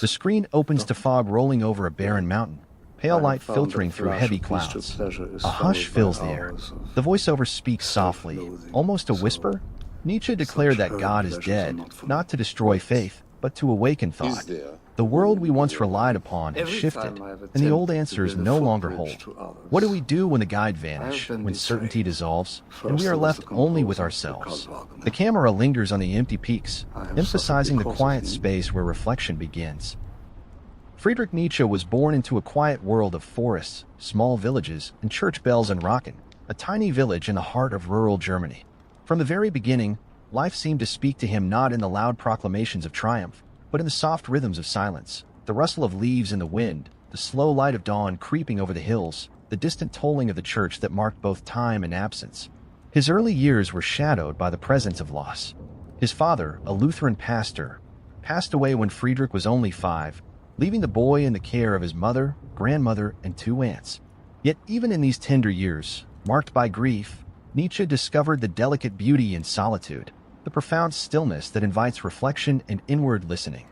The screen opens to fog rolling over a barren mountain, pale light filtering through heavy clouds. A hush fills the air. The voiceover speaks softly, almost a whisper. Nietzsche declared that God is dead, not to destroy faith, but to awaken thought. The world we once relied upon has shifted, and the old answers no longer hold. What do we do when the guide vanishes, when certainty dissolves, and we are left only with ourselves? The camera lingers on the empty peaks, emphasizing the quiet space where reflection begins. Friedrich Nietzsche was born into a quiet world of forests, small villages, and church bells in Rocken, a tiny village in the heart of rural Germany. From the very beginning, life seemed to speak to him not in the loud proclamations of triumph, but in the soft rhythms of silence, the rustle of leaves in the wind, the slow light of dawn creeping over the hills, the distant tolling of the church that marked both time and absence. His early years were shadowed by the presence of loss. His father, a Lutheran pastor, passed away when Friedrich was only 5, leaving the boy in the care of his mother, grandmother, and 2 aunts. Yet even in these tender years, marked by grief, Nietzsche discovered the delicate beauty in solitude, the profound stillness that invites reflection and inward listening.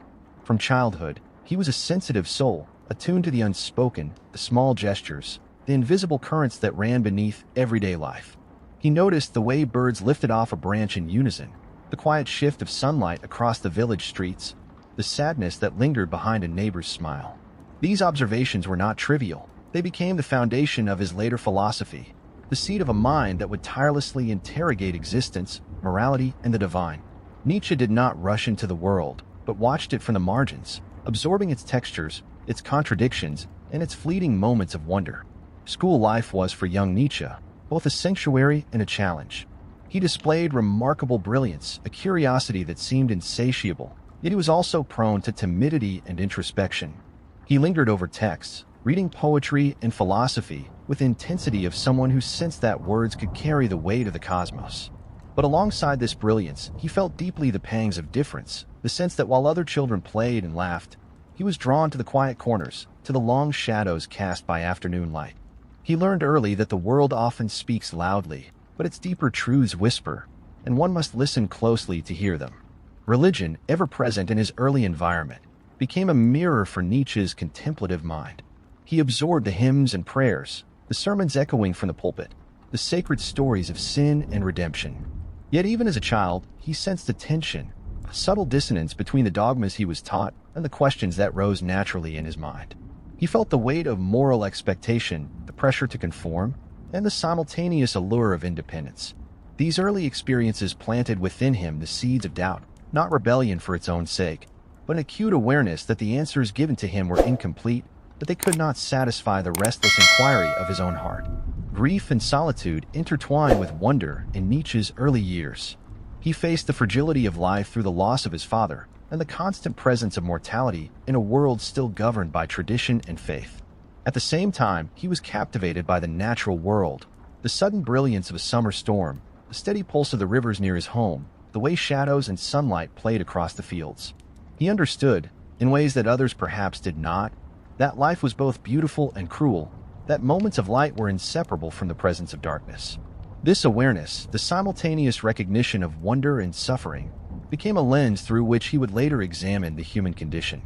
From childhood, he was a sensitive soul, attuned to the unspoken, the small gestures, the invisible currents that ran beneath everyday life. He noticed the way birds lifted off a branch in unison, the quiet shift of sunlight across the village streets, the sadness that lingered behind a neighbor's smile. These observations were not trivial. They became the foundation of his later philosophy, the seed of a mind that would tirelessly interrogate existence, morality, and the divine. Nietzsche did not rush into the world, but watched it from the margins, absorbing its textures, its contradictions, and its fleeting moments of wonder. School life was for young Nietzsche both a sanctuary and a challenge. He displayed remarkable brilliance, a curiosity that seemed insatiable, yet he was also prone to timidity and introspection. He lingered over texts, reading poetry and philosophy with the intensity of someone who sensed that words could carry the weight of the cosmos. But alongside this brilliance, he felt deeply the pangs of difference, the sense that while other children played and laughed, he was drawn to the quiet corners, to the long shadows cast by afternoon light. He learned early that the world often speaks loudly, but its deeper truths whisper, and one must listen closely to hear them. Religion, ever present in his early environment, became a mirror for Nietzsche's contemplative mind. He absorbed the hymns and prayers, the sermons echoing from the pulpit, the sacred stories of sin and redemption. Yet even as a child, he sensed a tension, a subtle dissonance between the dogmas he was taught and the questions that rose naturally in his mind. He felt the weight of moral expectation, the pressure to conform, and the simultaneous allure of independence. These early experiences planted within him the seeds of doubt, not rebellion for its own sake, but an acute awareness that the answers given to him were incomplete, that they could not satisfy the restless inquiry of his own heart. Grief and solitude intertwined with wonder in Nietzsche's early years. He faced the fragility of life through the loss of his father and the constant presence of mortality in a world still governed by tradition and faith. At the same time, he was captivated by the natural world, the sudden brilliance of a summer storm, the steady pulse of the rivers near his home, the way shadows and sunlight played across the fields. He understood, in ways that others perhaps did not, that life was both beautiful and cruel, that moments of light were inseparable from the presence of darkness. This awareness, the simultaneous recognition of wonder and suffering, became a lens through which he would later examine the human condition.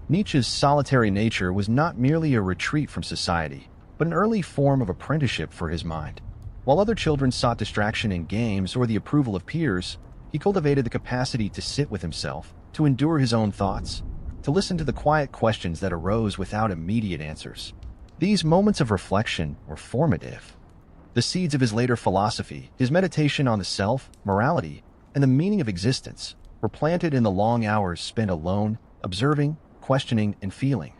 Nietzsche's solitary nature was not merely a retreat from society, but an early form of apprenticeship for his mind. While other children sought distraction in games or the approval of peers, he cultivated the capacity to sit with himself, to endure his own thoughts, to listen to the quiet questions that arose without immediate answers. These moments of reflection were formative. The seeds of his later philosophy, his meditation on the self, morality, and the meaning of existence, were planted in the long hours spent alone, observing, questioning, and feeling.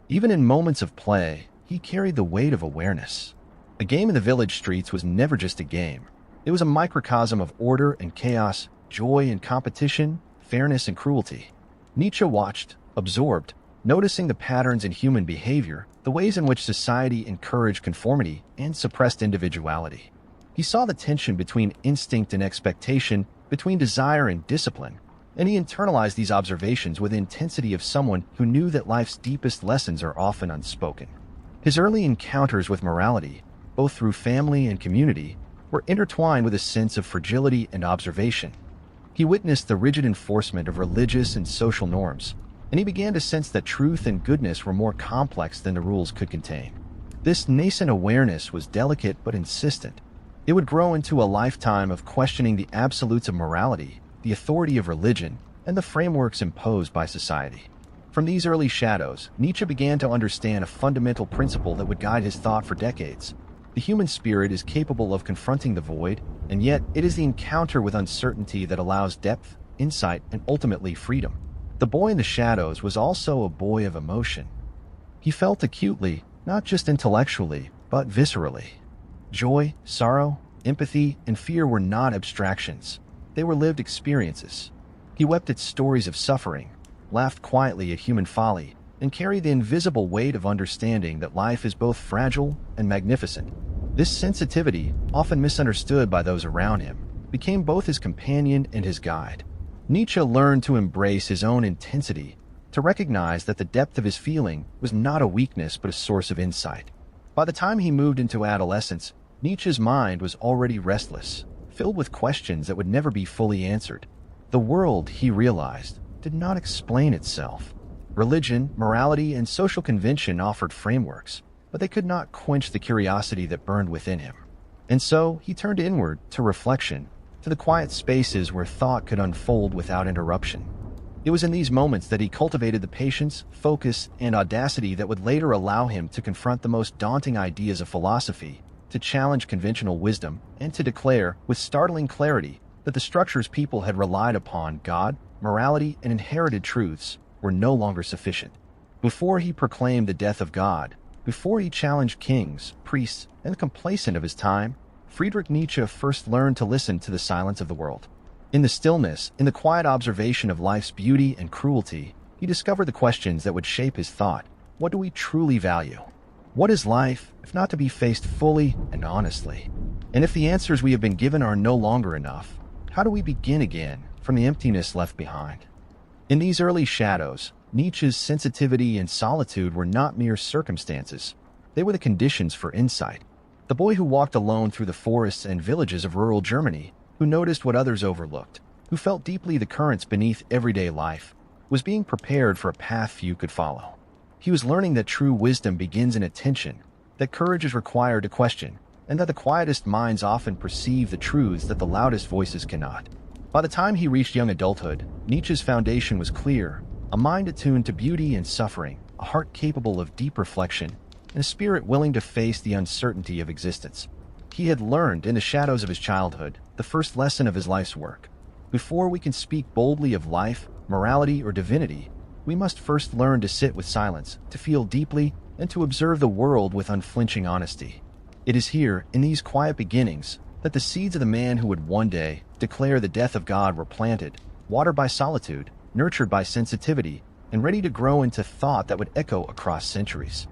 Even in moments of play, he carried the weight of awareness. A game in the village streets was never just a game. It was a microcosm of order and chaos, joy and competition, fairness and cruelty. Nietzsche watched, absorbed, noticing the patterns in human behavior, the ways in which society encouraged conformity and suppressed individuality. He saw the tension between instinct and expectation, between desire and discipline, and he internalized these observations with the intensity of someone who knew that life's deepest lessons are often unspoken. His early encounters with morality, both through family and community, were intertwined with a sense of fragility and observation. He witnessed the rigid enforcement of religious and social norms, and he began to sense that truth and goodness were more complex than the rules could contain. This nascent awareness was delicate but insistent. It would grow into a lifetime of questioning the absolutes of morality, the authority of religion, and the frameworks imposed by society. From these early shadows, Nietzsche began to understand a fundamental principle that would guide his thought for decades. The human spirit is capable of confronting the void, and yet it is the encounter with uncertainty that allows depth, insight, and ultimately freedom. The boy in the shadows was also a boy of emotion. He felt acutely, not just intellectually, but viscerally. Joy, sorrow, empathy, and fear were not abstractions. They were lived experiences. He wept at stories of suffering, laughed quietly at human folly, and carried the invisible weight of understanding that life is both fragile and magnificent. This sensitivity, often misunderstood by those around him, became both his companion and his guide. Nietzsche learned to embrace his own intensity, to recognize that the depth of his feeling was not a weakness but a source of insight. By the time he moved into adolescence, Nietzsche's mind was already restless, filled with questions that would never be fully answered. The world, he realized, did not explain itself. Religion, morality, and social convention offered frameworks, but they could not quench the curiosity that burned within him. And so he turned inward to reflection, to the quiet spaces where thought could unfold without interruption. It was in these moments that he cultivated the patience, focus, and audacity that would later allow him to confront the most daunting ideas of philosophy, to challenge conventional wisdom, and to declare, with startling clarity, that the structures people had relied upon, God, morality, and inherited truths, were no longer sufficient. Before he proclaimed the death of God, before he challenged kings, priests, and the complacent of his time, Friedrich Nietzsche first learned to listen to the silence of the world. In the stillness, in the quiet observation of life's beauty and cruelty, he discovered the questions that would shape his thought. What do we truly value? What is life, if not to be faced fully and honestly? And if the answers we have been given are no longer enough, how do we begin again from the emptiness left behind? In these early shadows, Nietzsche's sensitivity and solitude were not mere circumstances. They were the conditions for insight. The boy who walked alone through the forests and villages of rural Germany, who noticed what others overlooked, who felt deeply the currents beneath everyday life, was being prepared for a path few could follow. He was learning that true wisdom begins in attention, that courage is required to question, and that the quietest minds often perceive the truths that the loudest voices cannot. By the time he reached young adulthood, Nietzsche's foundation was clear, a mind attuned to beauty and suffering, a heart capable of deep reflection, and a spirit willing to face the uncertainty of existence. He had learned in the shadows of his childhood the first lesson of his life's work. Before we can speak boldly of life, morality, or divinity, we must first learn to sit with silence, to feel deeply, and to observe the world with unflinching honesty. It is here, in these quiet beginnings, that the seeds of the man who would one day declare the death of God were planted, watered by solitude, nurtured by sensitivity, and ready to grow into thought that would echo across centuries.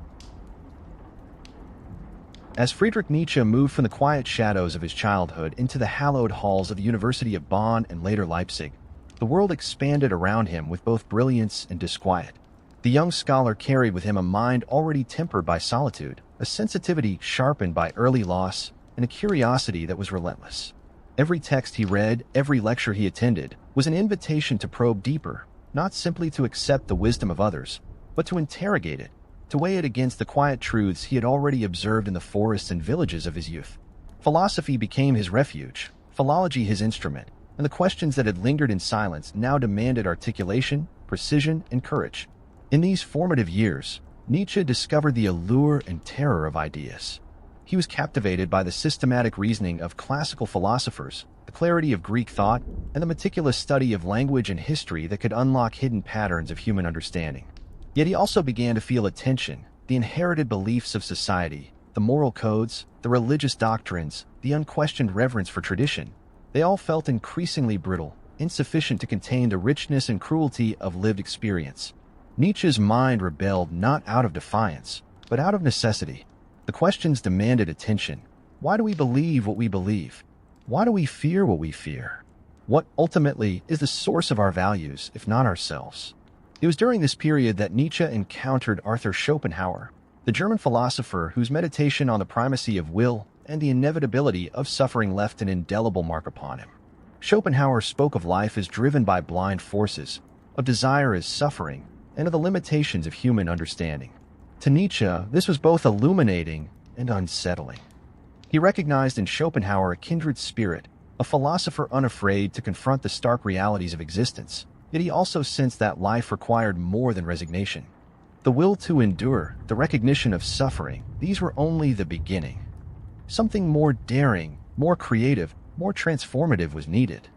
As Friedrich Nietzsche moved from the quiet shadows of his childhood into the hallowed halls of the University of Bonn and later Leipzig, the world expanded around him with both brilliance and disquiet. The young scholar carried with him a mind already tempered by solitude, a sensitivity sharpened by early loss, and a curiosity that was relentless. Every text he read, every lecture he attended, was an invitation to probe deeper, not simply to accept the wisdom of others, but to interrogate it, to weigh it against the quiet truths he had already observed in the forests and villages of his youth. Philosophy became his refuge, philology his instrument, and the questions that had lingered in silence now demanded articulation, precision, and courage. In these formative years, Nietzsche discovered the allure and terror of ideas. He was captivated by the systematic reasoning of classical philosophers, the clarity of Greek thought, and the meticulous study of language and history that could unlock hidden patterns of human understanding. Yet he also began to feel a tension, the inherited beliefs of society, the moral codes, the religious doctrines, the unquestioned reverence for tradition. They all felt increasingly brittle, insufficient to contain the richness and cruelty of lived experience. Nietzsche's mind rebelled not out of defiance, but out of necessity. The questions demanded attention. Why do we believe what we believe? Why do we fear what we fear? What ultimately is the source of our values, if not ourselves? It was during this period that Nietzsche encountered Arthur Schopenhauer, the German philosopher whose meditation on the primacy of will and the inevitability of suffering left an indelible mark upon him. Schopenhauer spoke of life as driven by blind forces, of desire as suffering, and of the limitations of human understanding. To Nietzsche, this was both illuminating and unsettling. He recognized in Schopenhauer a kindred spirit, a philosopher unafraid to confront the stark realities of existence, yet he also sensed that life required more than resignation. The will to endure, the recognition of suffering, these were only the beginning. Something more daring, more creative, more transformative was needed.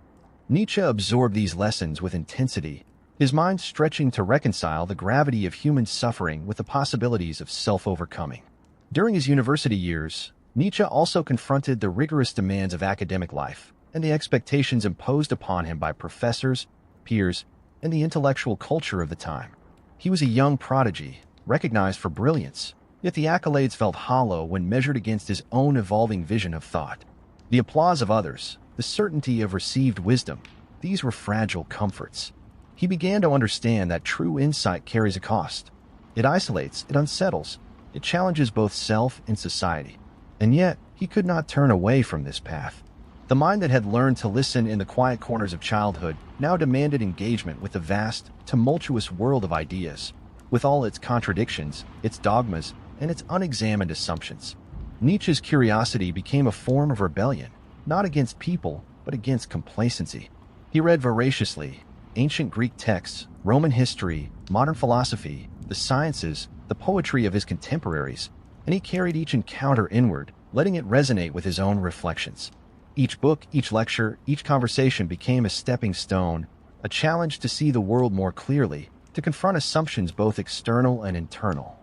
Nietzsche absorbed these lessons with intensity, his mind stretching to reconcile the gravity of human suffering with the possibilities of self-overcoming. During his university years, Nietzsche also confronted the rigorous demands of academic life and the expectations imposed upon him by professors, peers, and the intellectual culture of the time. He was a young prodigy, recognized for brilliance, yet the accolades felt hollow when measured against his own evolving vision of thought. The applause of others, the certainty of received wisdom, these were fragile comforts. He began to understand that true insight carries a cost. It isolates, it unsettles, it challenges both self and society. And yet, he could not turn away from this path. The mind that had learned to listen in the quiet corners of childhood now demanded engagement with the vast, tumultuous world of ideas, with all its contradictions, its dogmas, and its unexamined assumptions. Nietzsche's curiosity became a form of rebellion, not against people, but against complacency. He read voraciously ancient Greek texts, Roman history, modern philosophy, the sciences, the poetry of his contemporaries, and he carried each encounter inward, letting it resonate with his own reflections. Each book, each lecture, each conversation became a stepping stone, a challenge to see the world more clearly, to confront assumptions both external and internal.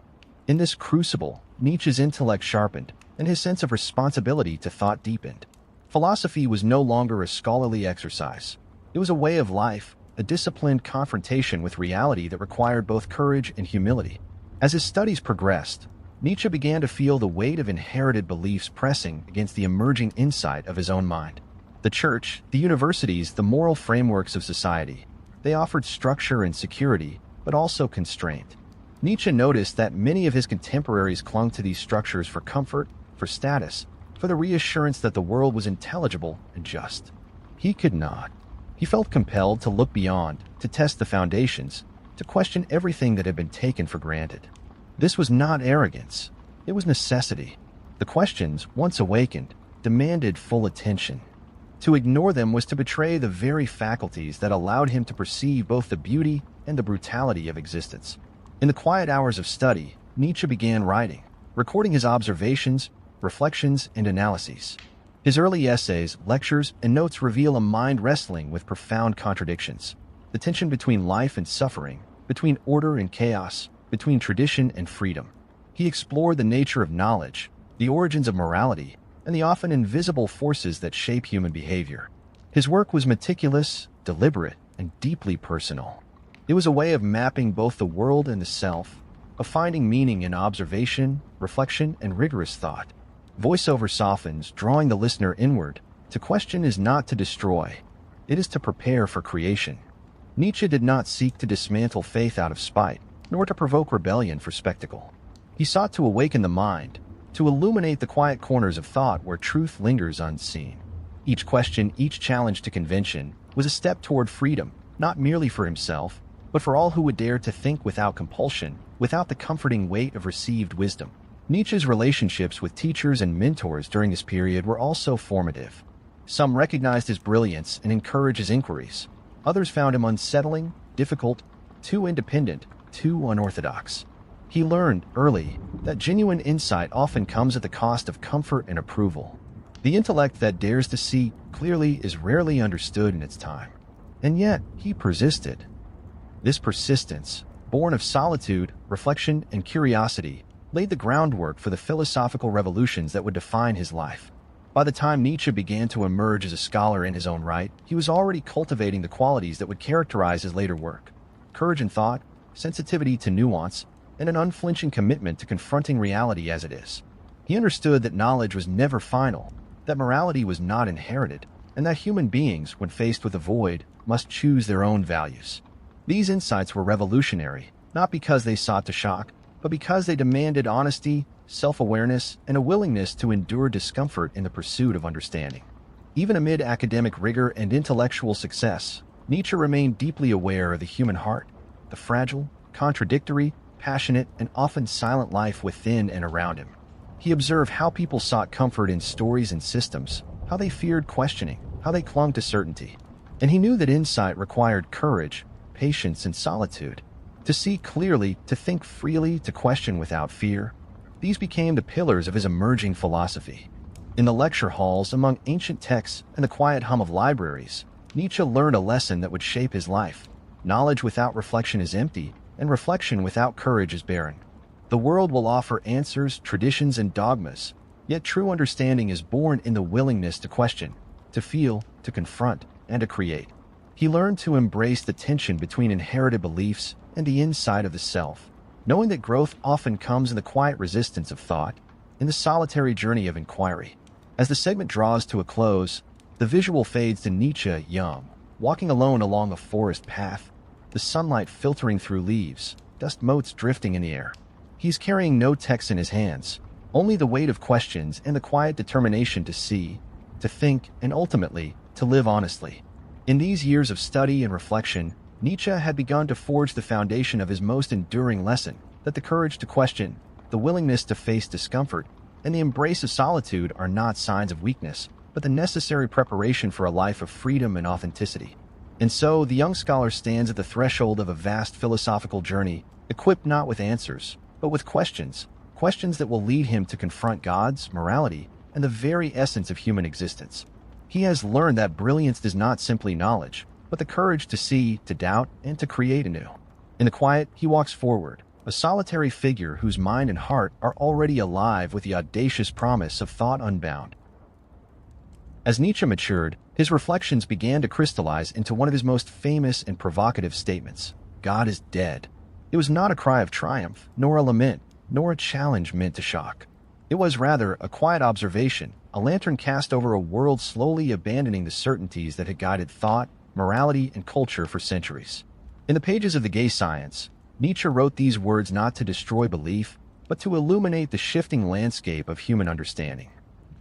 In this crucible, Nietzsche's intellect sharpened, and his sense of responsibility to thought deepened. Philosophy was no longer a scholarly exercise. It was a way of life, a disciplined confrontation with reality that required both courage and humility. As his studies progressed, Nietzsche began to feel the weight of inherited beliefs pressing against the emerging insight of his own mind. The church, the universities, the moral frameworks of society, they offered structure and security, but also constraint. Nietzsche noticed that many of his contemporaries clung to these structures for comfort, for status, for the reassurance that the world was intelligible and just. He could not. He felt compelled to look beyond, to test the foundations, to question everything that had been taken for granted. This was not arrogance. It was necessity. The questions, once awakened, demanded full attention. To ignore them was to betray the very faculties that allowed him to perceive both the beauty and the brutality of existence. In the quiet hours of study, Nietzsche began writing, recording his observations, reflections, and analyses. His early essays, lectures, and notes reveal a mind wrestling with profound contradictions. The tension between life and suffering, between order and chaos, between tradition and freedom. He explored the nature of knowledge, the origins of morality, and the often invisible forces that shape human behavior. His work was meticulous, deliberate, and deeply personal. It was a way of mapping both the world and the self, of finding meaning in observation, reflection, and rigorous thought. Voiceover softens, drawing the listener inward. To question is not to destroy. It is to prepare for creation. Nietzsche did not seek to dismantle faith out of spite, nor to provoke rebellion for spectacle. He sought to awaken the mind, to illuminate the quiet corners of thought where truth lingers unseen. Each question, each challenge to convention, was a step toward freedom, not merely for himself, but for all who would dare to think without compulsion, without the comforting weight of received wisdom. Nietzsche's relationships with teachers and mentors during this period were also formative. Some recognized his brilliance and encouraged his inquiries. Others found him unsettling, difficult, too independent, too unorthodox. He learned early that genuine insight often comes at the cost of comfort and approval. The intellect that dares to see clearly is rarely understood in its time. And yet, he persisted. This persistence, born of solitude, reflection, and curiosity, laid the groundwork for the philosophical revolutions that would define his life. By the time Nietzsche began to emerge as a scholar in his own right, he was already cultivating the qualities that would characterize his later work: courage in thought, sensitivity to nuance, and an unflinching commitment to confronting reality as it is. He understood that knowledge was never final, that morality was not inherited, and that human beings, when faced with a void, must choose their own values. These insights were revolutionary, not because they sought to shock, but because they demanded honesty, self-awareness, and a willingness to endure discomfort in the pursuit of understanding. Even amid academic rigor and intellectual success, Nietzsche remained deeply aware of the human heart, the fragile, contradictory, passionate, and often silent life within and around him. He observed how people sought comfort in stories and systems, how they feared questioning, how they clung to certainty. And he knew that insight required courage, patience, and solitude. To see clearly, to think freely, to question without fear. These became the pillars of his emerging philosophy. In the lecture halls, among ancient texts and the quiet hum of libraries, Nietzsche learned a lesson that would shape his life. Knowledge without reflection is empty, and reflection without courage is barren. The world will offer answers, traditions, and dogmas, yet true understanding is born in the willingness to question, to feel, to confront, and to create. He learned to embrace the tension between inherited beliefs and the insight of the self, knowing that growth often comes in the quiet resistance of thought, in the solitary journey of inquiry. As the segment draws to a close, the visual fades to Nietzsche young, walking alone along a forest path, the sunlight filtering through leaves, dust motes drifting in the air. He's carrying no text in his hands, only the weight of questions and the quiet determination to see, to think, and ultimately, to live honestly. In these years of study and reflection, Nietzsche had begun to forge the foundation of his most enduring lesson, that the courage to question, the willingness to face discomfort, and the embrace of solitude are not signs of weakness, but the necessary preparation for a life of freedom and authenticity. And so, the young scholar stands at the threshold of a vast philosophical journey, equipped not with answers, but with questions that will lead him to confront God's morality and the very essence of human existence. He has learned that brilliance is not simply knowledge, but the courage to see, to doubt, and to create anew. In the quiet, he walks forward, a solitary figure whose mind and heart are already alive with the audacious promise of thought unbound. As Nietzsche matured, his reflections began to crystallize into one of his most famous and provocative statements: God is dead. It was not a cry of triumph, nor a lament, nor a challenge meant to shock. It was rather a quiet observation, a lantern cast over a world slowly abandoning the certainties that had guided thought, morality, and culture for centuries. In the pages of The Gay Science, Nietzsche wrote these words not to destroy belief, but to illuminate the shifting landscape of human understanding.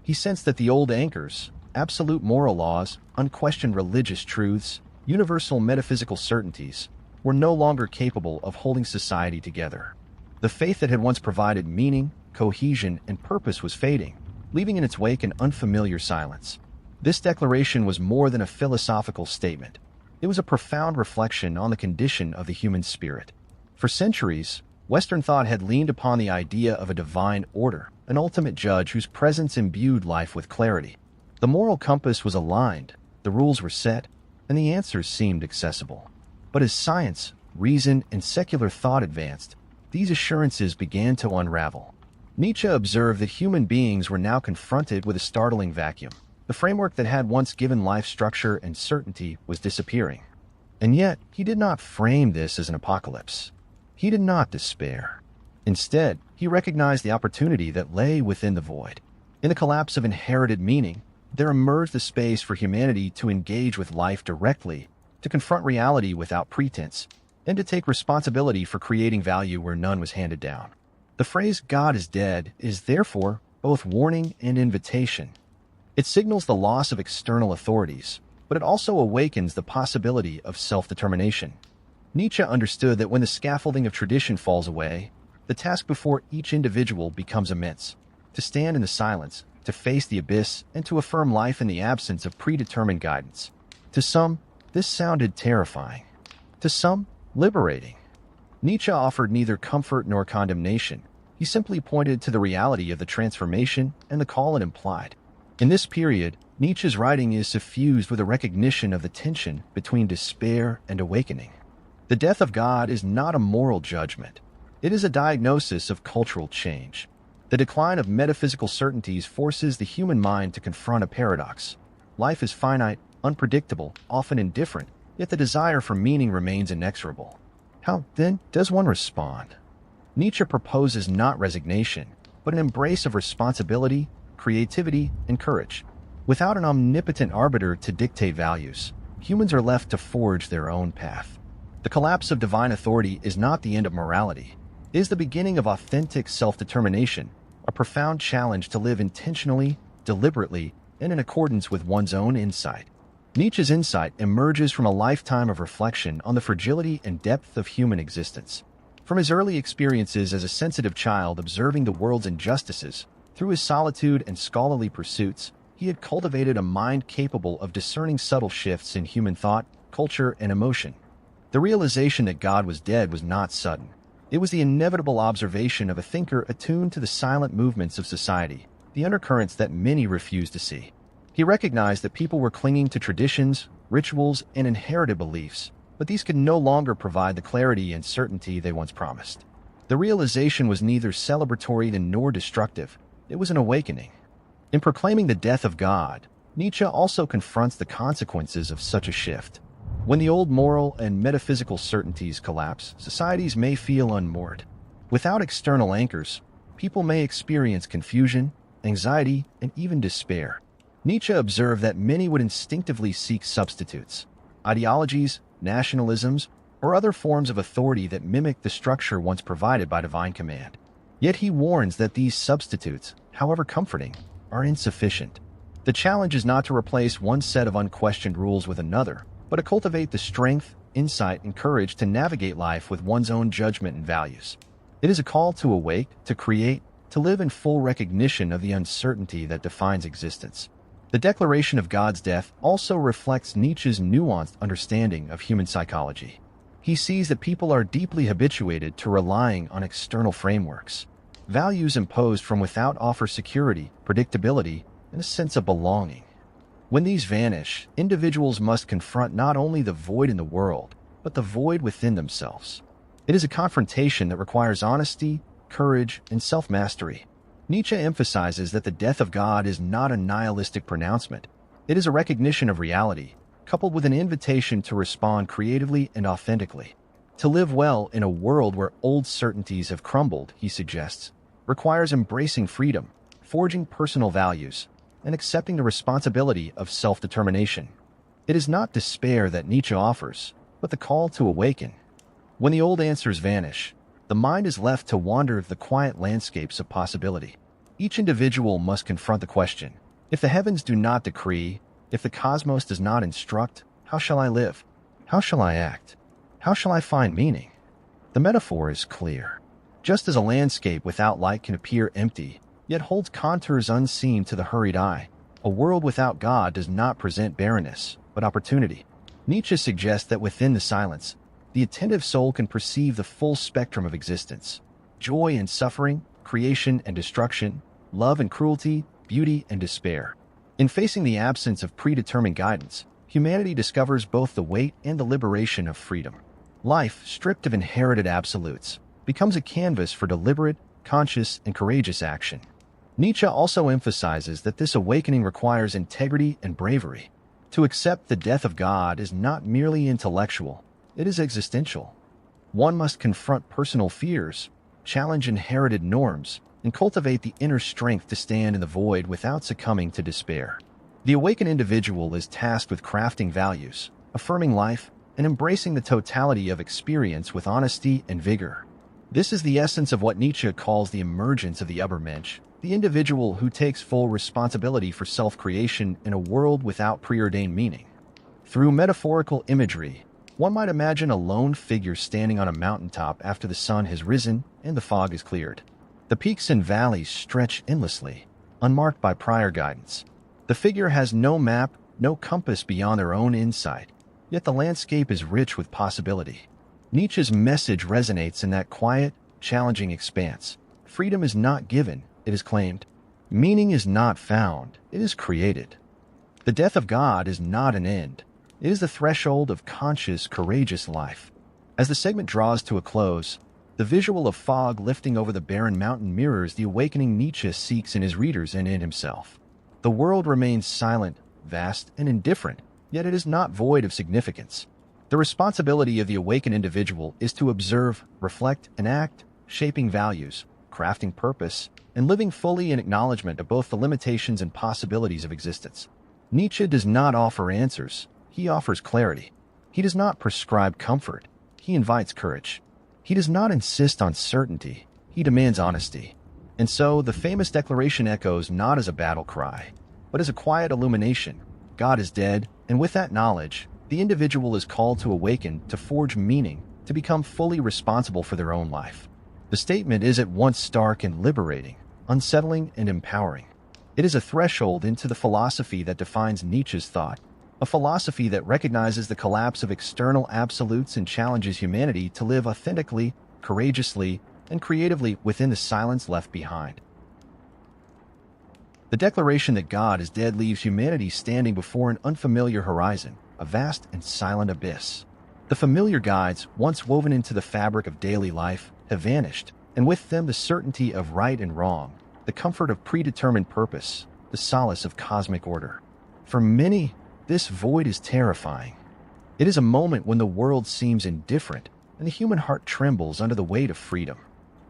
He sensed that the old anchors, absolute moral laws, unquestioned religious truths, universal metaphysical certainties, were no longer capable of holding society together. The faith that had once provided meaning, cohesion, and purpose was fading, leaving in its wake an unfamiliar silence. This declaration was more than a philosophical statement. It was a profound reflection on the condition of the human spirit. For centuries, Western thought had leaned upon the idea of a divine order, an ultimate judge whose presence imbued life with clarity. The moral compass was aligned, the rules were set, and the answers seemed accessible. But as science, reason, and secular thought advanced, these assurances began to unravel. Nietzsche observed that human beings were now confronted with a startling vacuum. The framework that had once given life structure and certainty was disappearing. And yet, he did not frame this as an apocalypse. He did not despair. Instead, he recognized the opportunity that lay within the void. In the collapse of inherited meaning, there emerged the space for humanity to engage with life directly, to confront reality without pretense, and to take responsibility for creating value where none was handed down. The phrase "God is dead" is therefore both warning and invitation. It signals the loss of external authorities, but it also awakens the possibility of self-determination. Nietzsche understood that when the scaffolding of tradition falls away, the task before each individual becomes immense: to stand in the silence, to face the abyss, and to affirm life in the absence of predetermined guidance. To some, this sounded terrifying. To some, liberating. Nietzsche offered neither comfort nor condemnation. He simply pointed to the reality of the transformation and the call it implied. In this period, Nietzsche's writing is suffused with a recognition of the tension between despair and awakening. The death of God is not a moral judgment. It is a diagnosis of cultural change. The decline of metaphysical certainties forces the human mind to confront a paradox. Life is finite, unpredictable, often indifferent, yet the desire for meaning remains inexorable. How, then, does one respond? Nietzsche proposes not resignation, but an embrace of responsibility, creativity, and courage. Without an omnipotent arbiter to dictate values, humans are left to forge their own path. The collapse of divine authority is not the end of morality. It is the beginning of authentic self-determination, a profound challenge to live intentionally, deliberately, and in accordance with one's own insight. Nietzsche's insight emerges from a lifetime of reflection on the fragility and depth of human existence. From his early experiences as a sensitive child observing the world's injustices, through his solitude and scholarly pursuits, he had cultivated a mind capable of discerning subtle shifts in human thought, culture, and emotion. The realization that God was dead was not sudden. It was the inevitable observation of a thinker attuned to the silent movements of society, the undercurrents that many refused to see. He recognized that people were clinging to traditions, rituals, and inherited beliefs, but these could no longer provide the clarity and certainty they once promised. The realization was neither celebratory nor destructive. It was an awakening. In proclaiming the death of God, Nietzsche also confronts the consequences of such a shift. When the old moral and metaphysical certainties collapse, societies may feel unmoored. Without external anchors, people may experience confusion, anxiety, and even despair. Nietzsche observed that many would instinctively seek substitutes, ideologies, nationalisms, or other forms of authority that mimic the structure once provided by divine command. Yet he warns that these substitutes, however comforting, are insufficient. The challenge is not to replace one set of unquestioned rules with another, but to cultivate the strength, insight, and courage to navigate life with one's own judgment and values. It is a call to awake, to create, to live in full recognition of the uncertainty that defines existence. The declaration of God's death also reflects Nietzsche's nuanced understanding of human psychology. He sees that people are deeply habituated to relying on external frameworks. Values imposed from without offer security, predictability, and a sense of belonging. When these vanish, individuals must confront not only the void in the world, but the void within themselves. It is a confrontation that requires honesty, courage, and self-mastery. Nietzsche emphasizes that the death of God is not a nihilistic pronouncement. It is a recognition of reality, coupled with an invitation to respond creatively and authentically. To live well in a world where old certainties have crumbled, he suggests, requires embracing freedom, forging personal values, and accepting the responsibility of self-determination. It is not despair that Nietzsche offers, but the call to awaken. When the old answers vanish, the mind is left to wander the quiet landscapes of possibility. Each individual must confront the question, if the heavens do not decree, if the cosmos does not instruct, how shall I live? How shall I act? How shall I find meaning? The metaphor is clear. Just as a landscape without light can appear empty, yet holds contours unseen to the hurried eye, a world without God does not present barrenness, but opportunity. Nietzsche suggests that within the silence, the attentive soul can perceive the full spectrum of existence: joy and suffering, creation and destruction, love and cruelty, beauty and despair. In facing the absence of predetermined guidance, humanity discovers both the weight and the liberation of freedom. Life, stripped of inherited absolutes, becomes a canvas for deliberate, conscious, and courageous action. Nietzsche also emphasizes that this awakening requires integrity and bravery. To accept the death of God is not merely intellectual, it is existential. One must confront personal fears, challenge inherited norms, and cultivate the inner strength to stand in the void without succumbing to despair. The awakened individual is tasked with crafting values, affirming life, and embracing the totality of experience with honesty and vigor. This is the essence of what Nietzsche calls the emergence of the Übermensch, the individual who takes full responsibility for self-creation in a world without preordained meaning. Through metaphorical imagery, one might imagine a lone figure standing on a mountaintop after the sun has risen and the fog is cleared. The peaks and valleys stretch endlessly, unmarked by prior guidance. The figure has no map, no compass beyond their own insight, yet the landscape is rich with possibility. Nietzsche's message resonates in that quiet, challenging expanse. Freedom is not given, it is claimed. Meaning is not found, it is created. The death of God is not an end. It is the threshold of conscious, courageous life. As the segment draws to a close, the visual of fog lifting over the barren mountain mirrors the awakening Nietzsche seeks in his readers and in himself. The world remains silent, vast, and indifferent, yet it is not void of significance. The responsibility of the awakened individual is to observe, reflect, and act, shaping values, crafting purpose, and living fully in acknowledgement of both the limitations and possibilities of existence. Nietzsche does not offer answers, he offers clarity. He does not prescribe comfort, he invites courage. He does not insist on certainty, he demands honesty. And so, the famous declaration echoes not as a battle cry, but as a quiet illumination. God is dead, and with that knowledge, the individual is called to awaken, to forge meaning, to become fully responsible for their own life. The statement is at once stark and liberating, unsettling and empowering. It is a threshold into the philosophy that defines Nietzsche's thought, a philosophy that recognizes the collapse of external absolutes and challenges humanity to live authentically, courageously, and creatively within the silence left behind. The declaration that God is dead leaves humanity standing before an unfamiliar horizon, a vast and silent abyss. The familiar guides, once woven into the fabric of daily life, have vanished, and with them the certainty of right and wrong, the comfort of predetermined purpose, the solace of cosmic order. For many, this void is terrifying. It is a moment when the world seems indifferent, and the human heart trembles under the weight of freedom.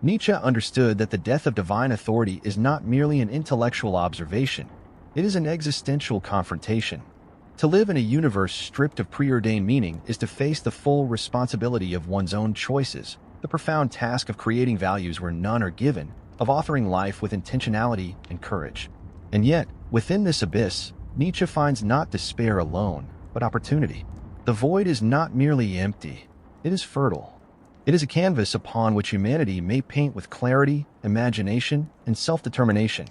Nietzsche understood that the death of divine authority is not merely an intellectual observation, it is an existential confrontation. To live in a universe stripped of preordained meaning is to face the full responsibility of one's own choices, the profound task of creating values where none are given, of authoring life with intentionality and courage. And yet, within this abyss, Nietzsche finds not despair alone, but opportunity. The void is not merely empty, it is fertile. It is a canvas upon which humanity may paint with clarity, imagination, and self-determination.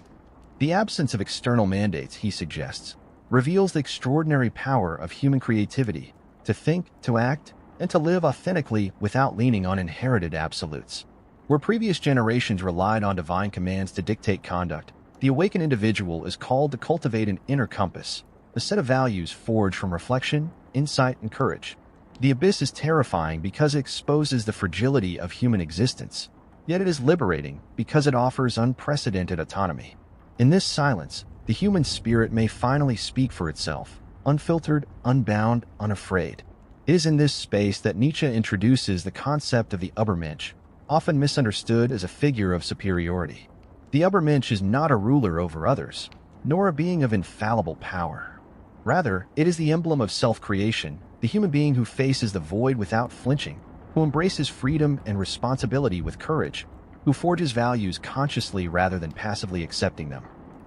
The absence of external mandates, he suggests, reveals the extraordinary power of human creativity, to think, to act, and to live authentically without leaning on inherited absolutes. Where previous generations relied on divine commands to dictate conduct, the awakened individual is called to cultivate an inner compass, a set of values forged from reflection, insight, and courage. The abyss is terrifying because it exposes the fragility of human existence, yet it is liberating because it offers unprecedented autonomy. In this silence, the human spirit may finally speak for itself, unfiltered, unbound, unafraid. It is in this space that Nietzsche introduces the concept of the Übermensch, often misunderstood as a figure of superiority. The Übermensch is not a ruler over others, nor a being of infallible power. Rather, it is the emblem of self-creation, the human being who faces the void without flinching, who embraces freedom and responsibility with courage, who forges values consciously rather than passively accepting them.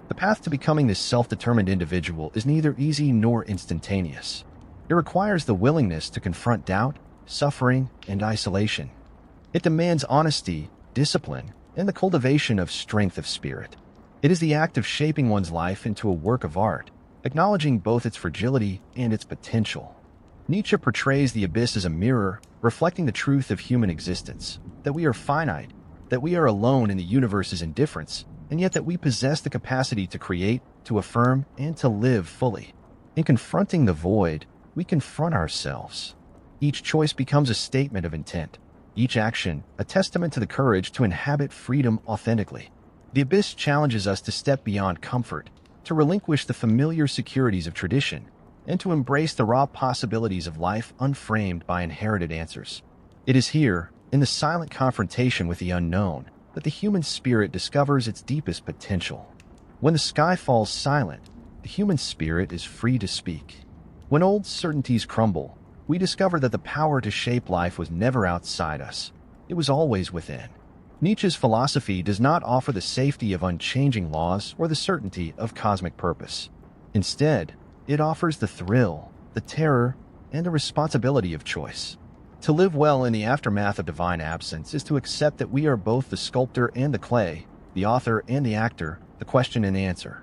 The path to becoming this self-determined individual is neither easy nor instantaneous. It requires the willingness to confront doubt, suffering, and isolation. It demands honesty, discipline, and the cultivation of strength of spirit. It is the act of shaping one's life into a work of art, acknowledging both its fragility and its potential. Nietzsche portrays the abyss as a mirror, reflecting the truth of human existence, that we are finite, that we are alone in the universe's indifference, and yet that we possess the capacity to create, to affirm, and to live fully. In confronting the void, we confront ourselves. Each choice becomes a statement of intent, each action a testament to the courage to inhabit freedom authentically. The abyss challenges us to step beyond comfort, to relinquish the familiar securities of tradition, and to embrace the raw possibilities of life unframed by inherited answers. It is here, in the silent confrontation with the unknown, that the human spirit discovers its deepest potential. When the sky falls silent, the human spirit is free to speak. When old certainties crumble, we discover that the power to shape life was never outside us. It was always within. Nietzsche's philosophy does not offer the safety of unchanging laws or the certainty of cosmic purpose. Instead, it offers the thrill, the terror, and the responsibility of choice. To live well in the aftermath of divine absence is to accept that we are both the sculptor and the clay, the author and the actor, the question and answer.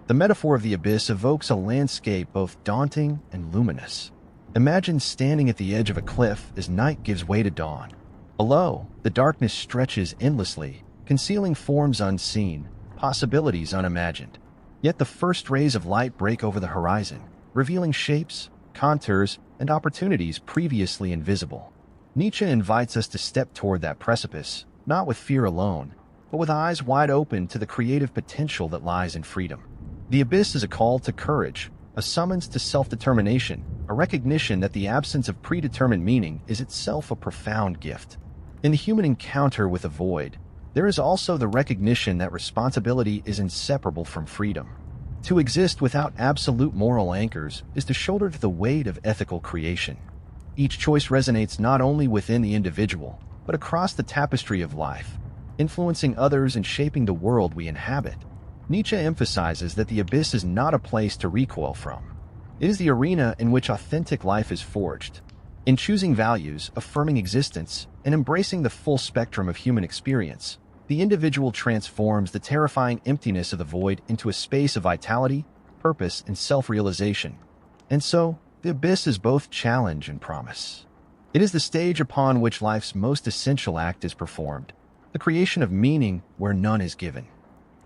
The metaphor of the abyss evokes a landscape both daunting and luminous. Imagine standing at the edge of a cliff as night gives way to dawn. Below, the darkness stretches endlessly, concealing forms unseen, possibilities unimagined. Yet the first rays of light break over the horizon, revealing shapes, contours, and opportunities previously invisible. Nietzsche invites us to step toward that precipice, not with fear alone, but with eyes wide open to the creative potential that lies in freedom. The abyss is a call to courage, a summons to self-determination, a recognition that the absence of predetermined meaning is itself a profound gift. In the human encounter with the void, there is also the recognition that responsibility is inseparable from freedom. To exist without absolute moral anchors is to shoulder the weight of ethical creation. Each choice resonates not only within the individual, but across the tapestry of life, influencing others and shaping the world we inhabit. Nietzsche emphasizes that the abyss is not a place to recoil from. It is the arena in which authentic life is forged, In choosing values, affirming existence, and embracing the full spectrum of human experience, the individual transforms the terrifying emptiness of the void into a space of vitality, purpose, and self-realization. And so, the abyss is both challenge and promise. It is the stage upon which life's most essential act is performed, the creation of meaning where none is given.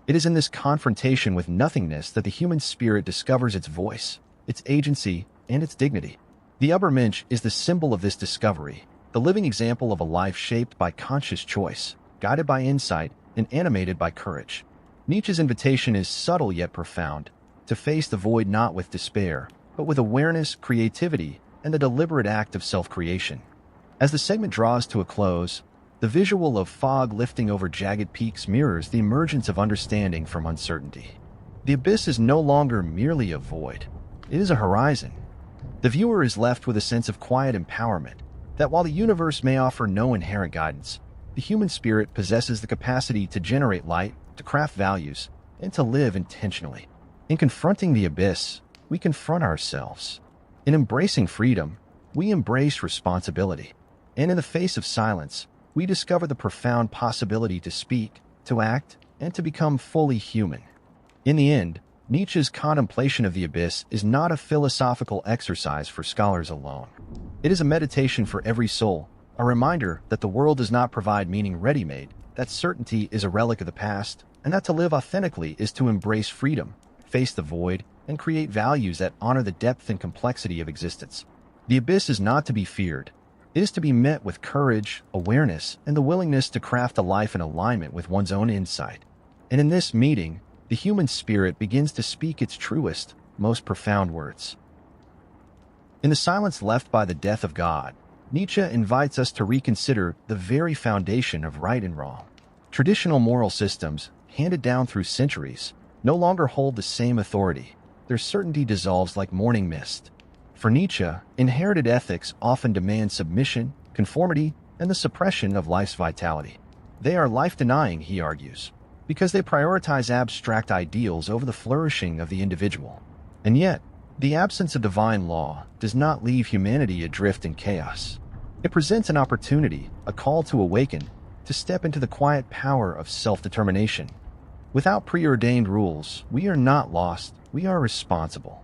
It is in this confrontation with nothingness that the human spirit discovers its voice, its agency, and its dignity. The Übermensch is the symbol of this discovery, the living example of a life shaped by conscious choice, guided by insight, and animated by courage. Nietzsche's invitation is subtle yet profound, to face the void not with despair, but with awareness, creativity, and the deliberate act of self-creation. As the segment draws to a close, the visual of fog lifting over jagged peaks mirrors the emergence of understanding from uncertainty. The abyss is no longer merely a void. It is a horizon. The viewer is left with a sense of quiet empowerment, that while the universe may offer no inherent guidance, the human spirit possesses the capacity to generate light, to craft values, and to live intentionally. In confronting the abyss, we confront ourselves. In embracing freedom, we embrace responsibility. And in the face of silence, we discover the profound possibility to speak, to act, and to become fully human. In the end, Nietzsche's contemplation of the abyss is not a philosophical exercise for scholars alone. It is a meditation for every soul, a reminder that the world does not provide meaning ready-made, that certainty is a relic of the past, and that to live authentically is to embrace freedom, face the void, and create values that honor the depth and complexity of existence. The abyss is not to be feared. It is to be met with courage, awareness, and the willingness to craft a life in alignment with one's own insight. And in this meeting, the human spirit begins to speak its truest, most profound words. In the silence left by the death of God, Nietzsche invites us to reconsider the very foundation of right and wrong. Traditional moral systems, handed down through centuries, no longer hold the same authority. Their certainty dissolves like morning mist. For Nietzsche, inherited ethics often demand submission, conformity, and the suppression of life's vitality. They are life-denying, he argues, because they prioritize abstract ideals over the flourishing of the individual. And yet, the absence of divine law does not leave humanity adrift in chaos. It presents an opportunity, a call to awaken, to step into the quiet power of self-determination. Without preordained rules, we are not lost, we are responsible.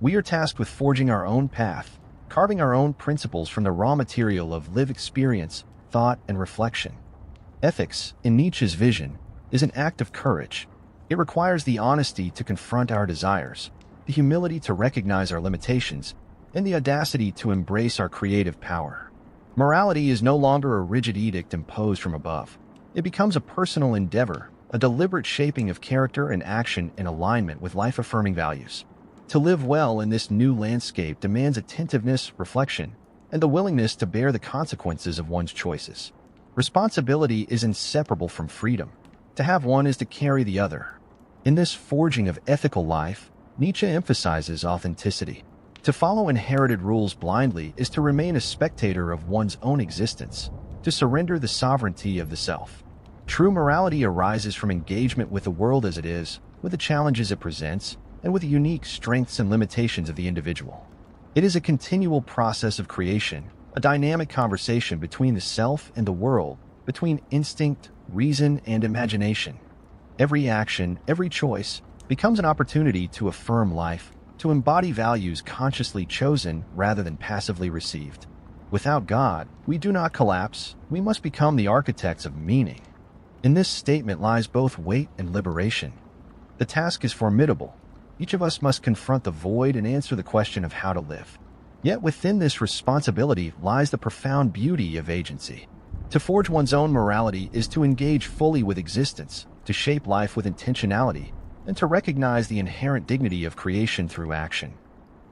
We are tasked with forging our own path, carving our own principles from the raw material of lived experience, thought, and reflection. Ethics, in Nietzsche's vision, is an act of courage. It requires the honesty to confront our desires, the humility to recognize our limitations, and the audacity to embrace our creative power. Morality is no longer a rigid edict imposed from above. It becomes a personal endeavor, a deliberate shaping of character and action in alignment with life-affirming values. To live well in this new landscape demands attentiveness, reflection, and the willingness to bear the consequences of one's choices. Responsibility is inseparable from freedom. To have one is to carry the other. In this forging of ethical life, Nietzsche emphasizes authenticity. To follow inherited rules blindly is to remain a spectator of one's own existence, to surrender the sovereignty of the self. True morality arises from engagement with the world as it is, with the challenges it presents, and with the unique strengths and limitations of the individual. It is a continual process of creation, a dynamic conversation between the self and the world, between instinct, reason, and imagination. Every action, every choice, becomes an opportunity to affirm life, to embody values consciously chosen rather than passively received. Without God, we do not collapse, we must become the architects of meaning. In this statement lies both weight and liberation. The task is formidable. Each of us must confront the void and answer the question of how to live. Yet within this responsibility lies the profound beauty of agency. To forge one's own morality is to engage fully with existence, to shape life with intentionality, and to recognize the inherent dignity of creation through action.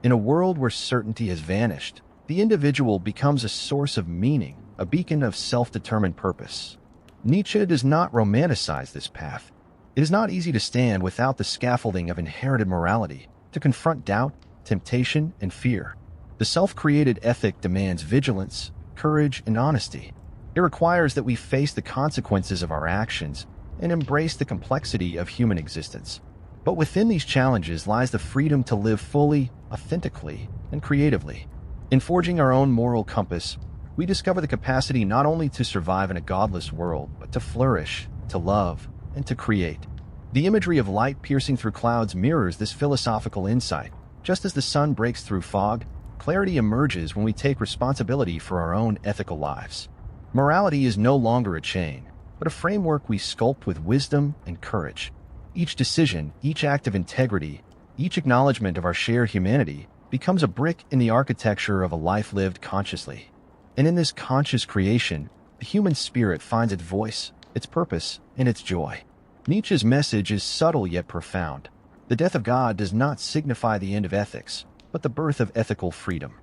In a world where certainty has vanished, the individual becomes a source of meaning, a beacon of self-determined purpose. Nietzsche does not romanticize this path. It is not easy to stand without the scaffolding of inherited morality, to confront doubt, temptation, and fear. The self-created ethic demands vigilance, courage, and honesty. It requires that we face the consequences of our actions and embrace the complexity of human existence. But within these challenges lies the freedom to live fully, authentically, and creatively. In forging our own moral compass, we discover the capacity not only to survive in a godless world, but to flourish, to love, and to create. The imagery of light piercing through clouds mirrors this philosophical insight. Just as the sun breaks through fog, clarity emerges when we take responsibility for our own ethical lives. Morality is no longer a chain, but a framework we sculpt with wisdom and courage. Each decision, each act of integrity, each acknowledgement of our shared humanity becomes a brick in the architecture of a life lived consciously. And in this conscious creation, the human spirit finds its voice, its purpose, and its joy. Nietzsche's message is subtle yet profound. The death of God does not signify the end of ethics, but the birth of ethical freedom.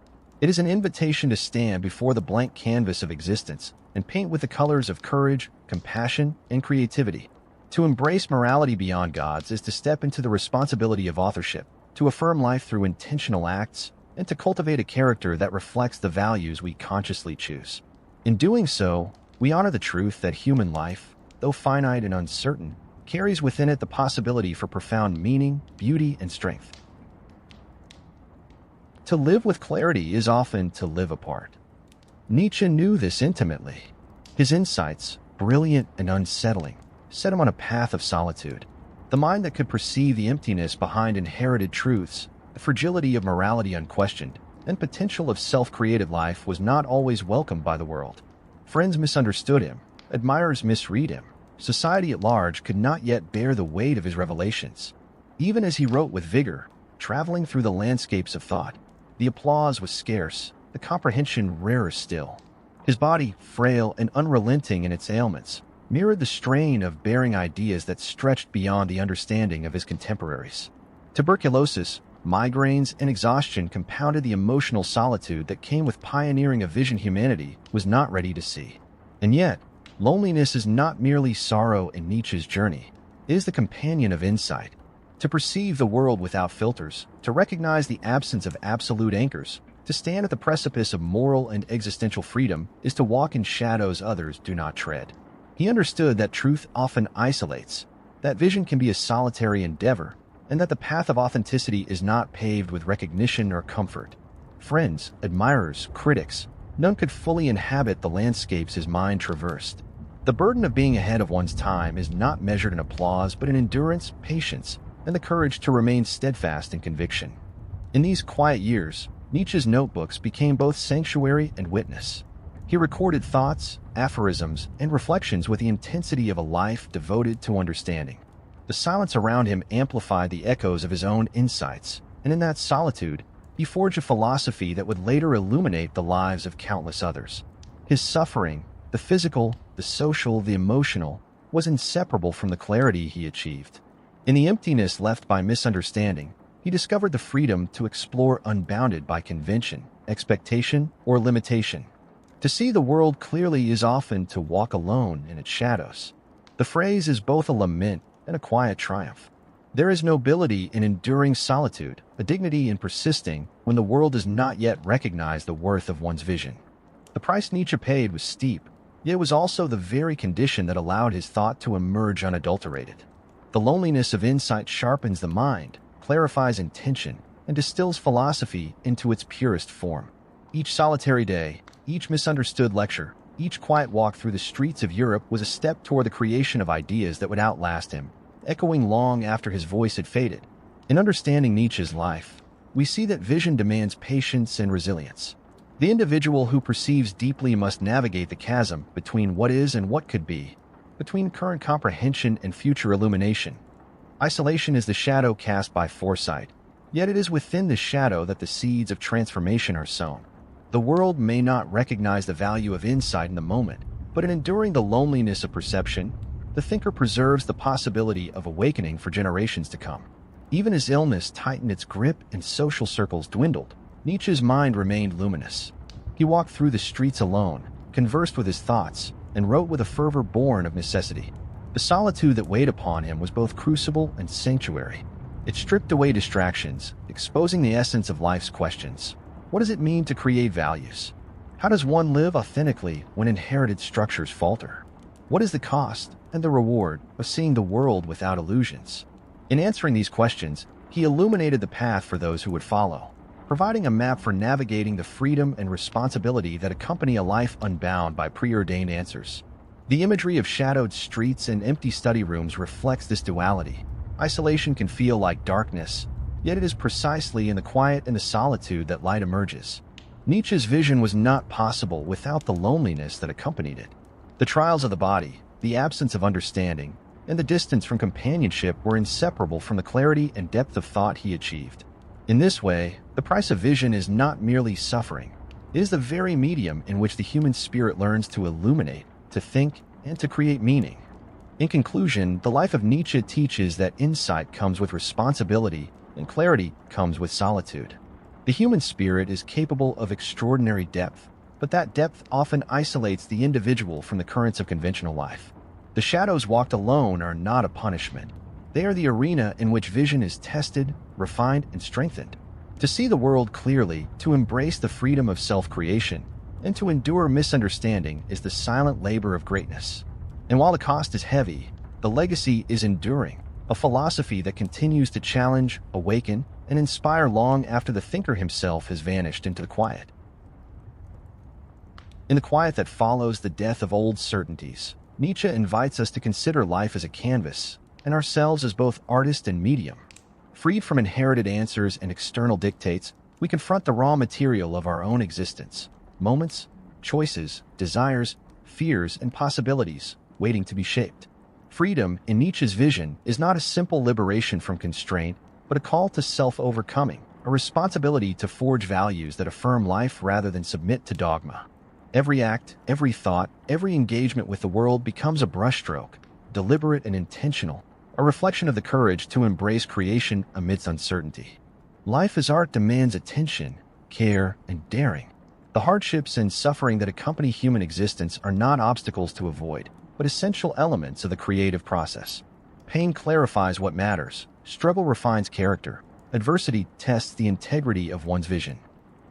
It is an invitation to stand before the blank canvas of existence and paint with the colors of courage, compassion, and creativity. To embrace morality beyond gods is to step into the responsibility of authorship, to affirm life through intentional acts, and to cultivate a character that reflects the values we consciously choose. In doing so, we honor the truth that human life, though finite and uncertain, carries within it the possibility for profound meaning, beauty, and strength. To live with clarity is often to live apart. Nietzsche knew this intimately. His insights, brilliant and unsettling, set him on a path of solitude. The mind that could perceive the emptiness behind inherited truths, the fragility of morality unquestioned, and potential of self-created life was not always welcomed by the world. Friends misunderstood him, admirers misread him. Society at large could not yet bear the weight of his revelations. Even as he wrote with vigor, traveling through the landscapes of thought, the applause was scarce, the comprehension rarer still. His body, frail and unrelenting in its ailments, mirrored the strain of bearing ideas that stretched beyond the understanding of his contemporaries. Tuberculosis, migraines, and exhaustion compounded the emotional solitude that came with pioneering a vision humanity was not ready to see. And yet, loneliness is not merely sorrow in Nietzsche's journey. It is the companion of insight. To perceive the world without filters, to recognize the absence of absolute anchors, to stand at the precipice of moral and existential freedom is to walk in shadows others do not tread. He understood that truth often isolates, that vision can be a solitary endeavor, and that the path of authenticity is not paved with recognition or comfort. Friends, admirers, critics, none could fully inhabit the landscapes his mind traversed. The burden of being ahead of one's time is not measured in applause, but in endurance, patience, and the courage to remain steadfast in conviction. In these quiet years, Nietzsche's notebooks became both sanctuary and witness. He recorded thoughts, aphorisms, and reflections with the intensity of a life devoted to understanding. The silence around him amplified the echoes of his own insights, and in that solitude, he forged a philosophy that would later illuminate the lives of countless others. His suffering, the physical, the social, the emotional, was inseparable from the clarity he achieved. In the emptiness left by misunderstanding, he discovered the freedom to explore unbounded by convention, expectation, or limitation. To see the world clearly is often to walk alone in its shadows. The phrase is both a lament and a quiet triumph. There is nobility in enduring solitude, a dignity in persisting when the world does not yet recognize the worth of one's vision. The price Nietzsche paid was steep, yet it was also the very condition that allowed his thought to emerge unadulterated. The loneliness of insight sharpens the mind, clarifies intention, and distills philosophy into its purest form. Each solitary day, each misunderstood lecture, each quiet walk through the streets of Europe was a step toward the creation of ideas that would outlast him, echoing long after his voice had faded. In understanding Nietzsche's life, we see that vision demands patience and resilience. The individual who perceives deeply must navigate the chasm between what is and what could be, between current comprehension and future illumination. Isolation is the shadow cast by foresight, yet it is within the shadow that the seeds of transformation are sown. The world may not recognize the value of insight in the moment, but in enduring the loneliness of perception, the thinker preserves the possibility of awakening for generations to come. Even as illness tightened its grip and social circles dwindled, Nietzsche's mind remained luminous. He walked through the streets alone, conversed with his thoughts, and wrote with a fervor born of necessity. The solitude that weighed upon him was both crucible and sanctuary. It stripped away distractions, exposing the essence of life's questions. What does it mean to create values? How does one live authentically when inherited structures falter? What is the cost and the reward of seeing the world without illusions? In answering these questions, he illuminated the path for those who would follow. providing a map for navigating the freedom and responsibility that accompany a life unbound by preordained answers. The imagery of shadowed streets and empty study rooms reflects this duality. Isolation can feel like darkness, yet it is precisely in the quiet and the solitude that light emerges. Nietzsche's vision was not possible without the loneliness that accompanied it. The trials of the body, the absence of understanding, and the distance from companionship were inseparable from the clarity and depth of thought he achieved. In this way, the price of vision is not merely suffering. It is the very medium in which the human spirit learns to illuminate, to think, and to create meaning. In conclusion, the life of Nietzsche teaches that insight comes with responsibility and clarity comes with solitude. The human spirit is capable of extraordinary depth, but that depth often isolates the individual from the currents of conventional life. The shadows walked alone are not a punishment. They are the arena in which vision is tested, refined, and strengthened. To see the world clearly, to embrace the freedom of self-creation, and to endure misunderstanding is the silent labor of greatness. And while the cost is heavy, the legacy is enduring, a philosophy that continues to challenge, awaken, and inspire long after the thinker himself has vanished into the quiet. In the quiet that follows the death of old certainties, Nietzsche invites us to consider life as a canvas, and ourselves as both artist and medium. Freed from inherited answers and external dictates, we confront the raw material of our own existence, moments, choices, desires, fears, and possibilities, waiting to be shaped. Freedom, in Nietzsche's vision, is not a simple liberation from constraint, but a call to self-overcoming, a responsibility to forge values that affirm life rather than submit to dogma. Every act, every thought, every engagement with the world becomes a brushstroke, deliberate and intentional, a reflection of the courage to embrace creation amidst uncertainty. Life as art demands attention, care, and daring. The hardships and suffering that accompany human existence are not obstacles to avoid, but essential elements of the creative process. Pain clarifies what matters, struggle refines character, adversity tests the integrity of one's vision.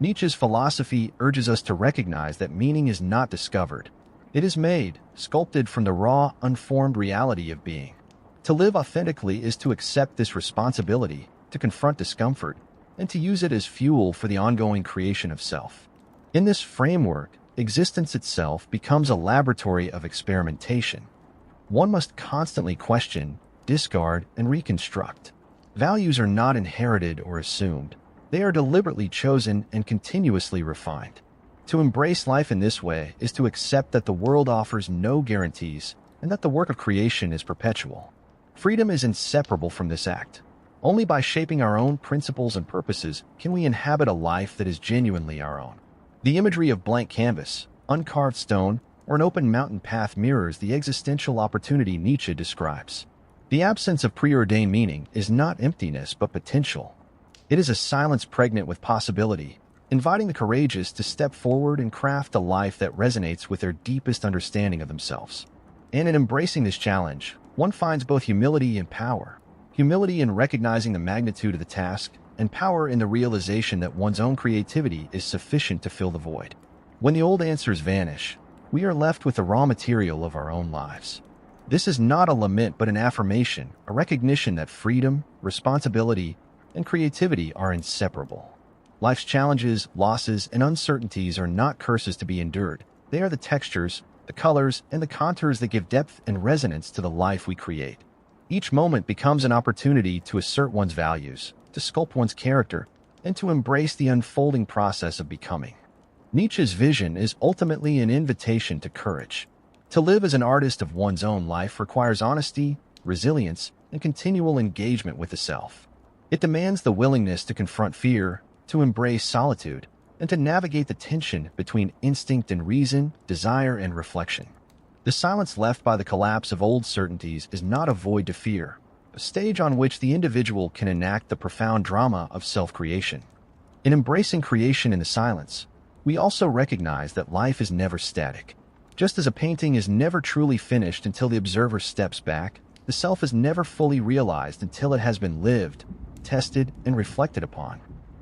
Nietzsche's philosophy urges us to recognize that meaning is not discovered. It is made, sculpted from the raw, unformed reality of being. To live authentically is to accept this responsibility, to confront discomfort, and to use it as fuel for the ongoing creation of self. In this framework, existence itself becomes a laboratory of experimentation. One must constantly question, discard, and reconstruct. Values are not inherited or assumed. They are deliberately chosen and continuously refined. To embrace life in this way is to accept that the world offers no guarantees and that the work of creation is perpetual. Freedom is inseparable from this act. Only by shaping our own principles and purposes can we inhabit a life that is genuinely our own. The imagery of blank canvas, uncarved stone, or an open mountain path mirrors the existential opportunity Nietzsche describes. The absence of preordained meaning is not emptiness but potential. It is a silence pregnant with possibility, inviting the courageous to step forward and craft a life that resonates with their deepest understanding of themselves. And in embracing this challenge, one finds both humility and power. Humility in recognizing the magnitude of the task, and power in the realization that one's own creativity is sufficient to fill the void. When the old answers vanish, we are left with the raw material of our own lives. This is not a lament but an affirmation, a recognition that freedom, responsibility, and creativity are inseparable. Life's challenges, losses, and uncertainties are not curses to be endured. They are the textures, the colors, and the contours that give depth and resonance to the life we create. Each moment becomes an opportunity to assert one's values, to sculpt one's character, and to embrace the unfolding process of becoming. Nietzsche's vision is ultimately an invitation to courage. To live as an artist of one's own life requires honesty, resilience, and continual engagement with the self. It demands the willingness to confront fear, to embrace solitude, and to navigate the tension between instinct and reason, desire and reflection. The silence left by the collapse of old certainties is not a void to fear, a stage on which the individual can enact the profound drama of self-creation. In embracing creation in the silence, we also recognize that life is never static. Just as a painting is never truly finished until the observer steps back, the self is never fully realized until it has been lived, tested, and reflected upon.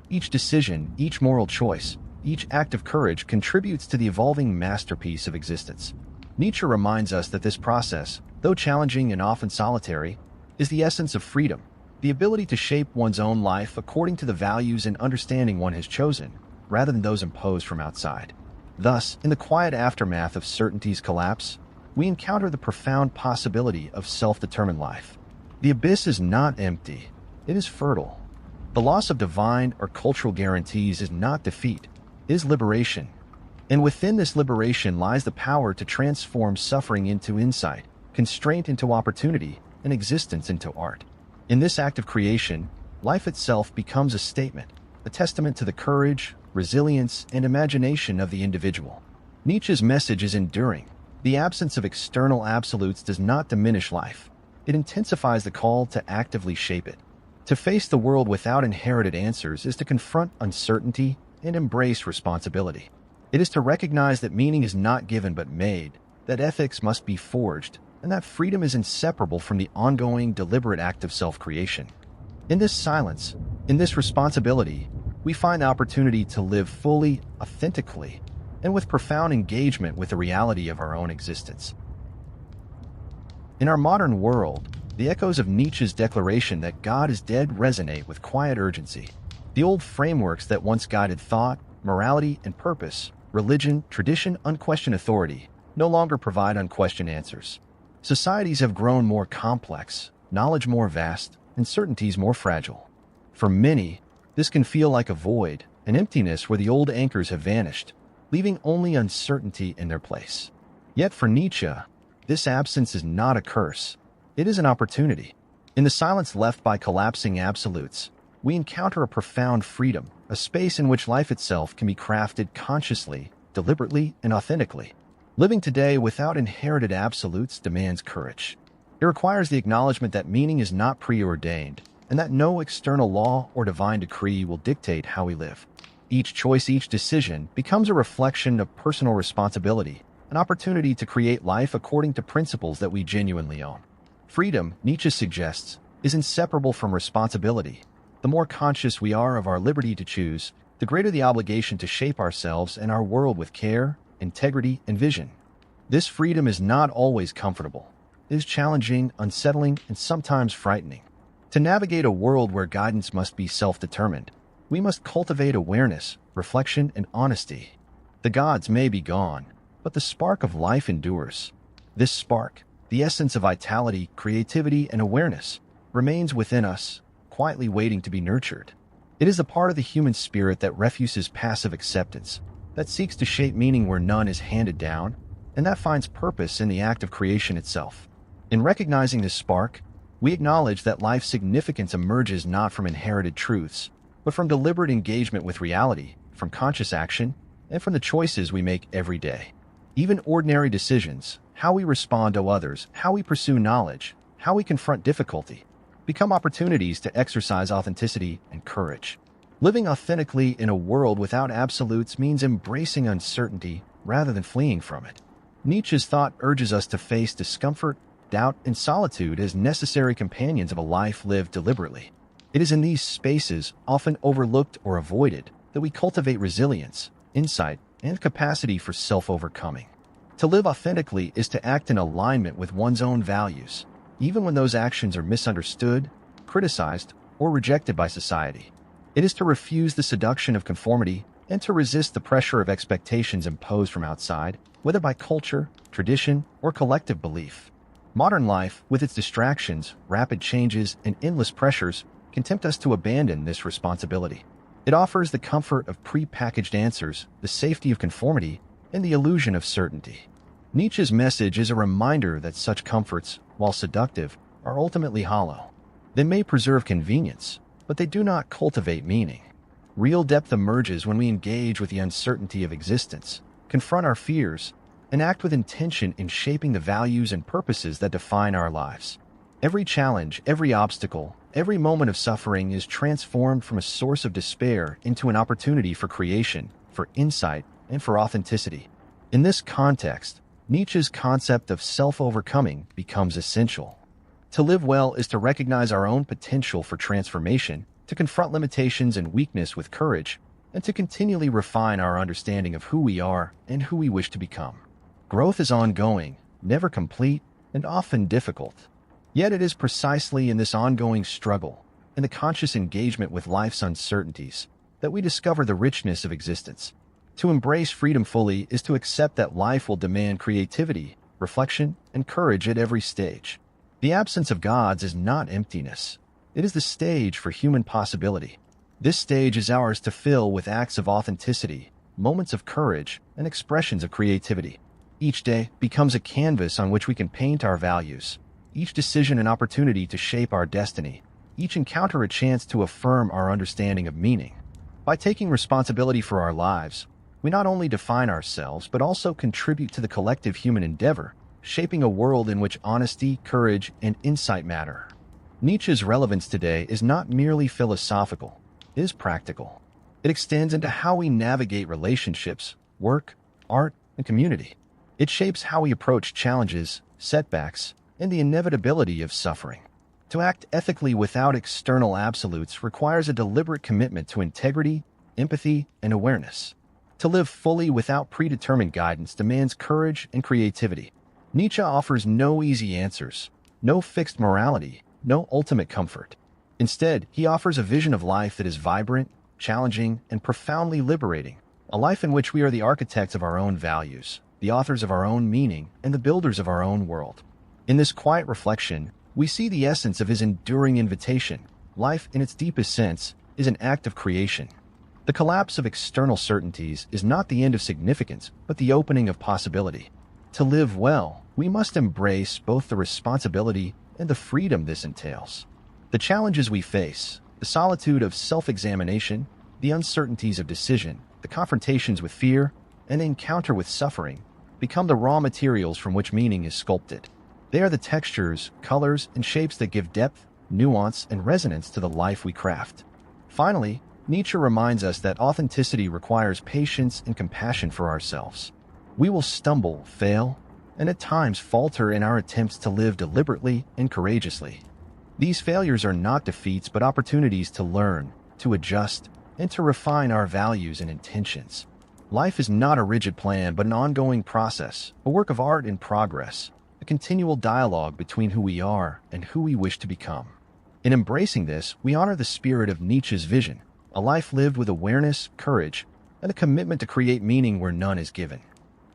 Each decision, each moral choice, each act of courage contributes to the evolving masterpiece of existence. Nietzsche reminds us that this process, though challenging and often solitary, is the essence of freedom, the ability to shape one's own life according to the values and understanding one has chosen, rather than those imposed from outside. Thus, in the quiet aftermath of certainty's collapse, we encounter the profound possibility of self-determined life. The abyss is not empty, it is fertile. The loss of divine or cultural guarantees is not defeat, it is liberation. And within this liberation lies the power to transform suffering into insight, constraint into opportunity, and existence into art. In this act of creation, life itself becomes a statement, a testament to the courage, resilience, and imagination of the individual. Nietzsche's message is enduring. The absence of external absolutes does not diminish life. It intensifies the call to actively shape it. To face the world without inherited answers is to confront uncertainty and embrace responsibility. It is to recognize that meaning is not given but made, that ethics must be forged, and that freedom is inseparable from the ongoing, deliberate act of self-creation. In this silence, in this responsibility, we find the opportunity to live fully, authentically, and with profound engagement with the reality of our own existence. In our modern world, the echoes of Nietzsche's declaration that God is dead resonate with quiet urgency. The old frameworks that once guided thought, morality, and purpose, religion, tradition, unquestioned authority, no longer provide unquestioned answers. Societies have grown more complex, knowledge more vast, and certainties more fragile. For many, this can feel like a void, an emptiness where the old anchors have vanished, leaving only uncertainty in their place. Yet for Nietzsche, this absence is not a curse. It is an opportunity. In the silence left by collapsing absolutes, we encounter a profound freedom, a space in which life itself can be crafted consciously, deliberately, and authentically. Living today without inherited absolutes demands courage. It requires the acknowledgement that meaning is not preordained, and that no external law or divine decree will dictate how we live. Each choice, each decision, becomes a reflection of personal responsibility, an opportunity to create life according to principles that we genuinely own. Freedom, Nietzsche suggests, is inseparable from responsibility. The more conscious we are of our liberty to choose, the greater the obligation to shape ourselves and our world with care, integrity, and vision. This freedom is not always comfortable. It is challenging, unsettling, and sometimes frightening. To navigate a world where guidance must be self-determined, we must cultivate awareness, reflection, and honesty. The gods may be gone, but the spark of life endures. This spark, the essence of vitality, creativity, and awareness, remains within us, quietly waiting to be nurtured. It is a part of the human spirit that refuses passive acceptance, that seeks to shape meaning where none is handed down, and that finds purpose in the act of creation itself. In recognizing this spark, we acknowledge that life's significance emerges not from inherited truths, but from deliberate engagement with reality, from conscious action, and from the choices we make every day. Even ordinary decisions, how we respond to others, how we pursue knowledge, how we confront difficulty, become opportunities to exercise authenticity and courage. Living authentically in a world without absolutes means embracing uncertainty rather than fleeing from it. Nietzsche's thought urges us to face discomfort, doubt, and solitude as necessary companions of a life lived deliberately. It is in these spaces, often overlooked or avoided, that we cultivate resilience, insight, and capacity for self-overcoming. To live authentically is to act in alignment with one's own values, even when those actions are misunderstood, criticized, or rejected by society. It is to refuse the seduction of conformity and to resist the pressure of expectations imposed from outside, whether by culture, tradition, or collective belief. Modern life, with its distractions, rapid changes, and endless pressures, can tempt us to abandon this responsibility. It offers the comfort of pre-packaged answers, the safety of conformity, and the illusion of certainty. Nietzsche's message is a reminder that such comforts, while seductive, are ultimately hollow. They may preserve convenience, but they do not cultivate meaning. Real depth emerges when we engage with the uncertainty of existence, confront our fears, and act with intention in shaping the values and purposes that define our lives. Every challenge, every obstacle, every moment of suffering is transformed from a source of despair into an opportunity for creation, for insight, and for authenticity. In this context, Nietzsche's concept of self-overcoming becomes essential. To live well is to recognize our own potential for transformation, to confront limitations and weakness with courage, and to continually refine our understanding of who we are and who we wish to become. Growth is ongoing, never complete, and often difficult. Yet it is precisely in this ongoing struggle, in the conscious engagement with life's uncertainties that we discover the richness of existence. To embrace freedom fully is to accept that life will demand creativity, reflection, and courage at every stage. The absence of gods is not emptiness. It is the stage for human possibility. This stage is ours to fill with acts of authenticity, moments of courage, and expressions of creativity. Each day becomes a canvas on which we can paint our values. Each decision an opportunity to shape our destiny. Each encounter a chance to affirm our understanding of meaning. By taking responsibility for our lives, we not only define ourselves but also contribute to the collective human endeavor, shaping a world in which honesty, courage, and insight matter. Nietzsche's relevance today is not merely philosophical, it is practical. It extends into how we navigate relationships, work, art, and community. It shapes how we approach challenges, setbacks, and the inevitability of suffering. To act ethically without external absolutes requires a deliberate commitment to integrity, empathy, and awareness. To live fully without predetermined guidance demands courage and creativity. Nietzsche offers no easy answers, no fixed morality, no ultimate comfort. Instead, he offers a vision of life that is vibrant, challenging, and profoundly liberating, a life in which we are the architects of our own values, the authors of our own meaning, and the builders of our own world. In this quiet reflection, we see the essence of his enduring invitation. Life, in its deepest sense, is an act of creation. The collapse of external certainties is not the end of significance, but the opening of possibility. To live well, we must embrace both the responsibility and the freedom this entails. The challenges we face, the solitude of self-examination, the uncertainties of decision, the confrontations with fear, and the encounter with suffering, become the raw materials from which meaning is sculpted. They are the textures, colors, and shapes that give depth, nuance, and resonance to the life we craft. Finally, Nietzsche reminds us that authenticity requires patience and compassion for ourselves. We will stumble, fail, and at times falter in our attempts to live deliberately and courageously. These failures are not defeats but opportunities to learn, to adjust, and to refine our values and intentions. Life is not a rigid plan but an ongoing process, a work of art in progress, a continual dialogue between who we are and who we wish to become. In embracing this, we honor the spirit of Nietzsche's vision, a life lived with awareness, courage, and a commitment to create meaning where none is given.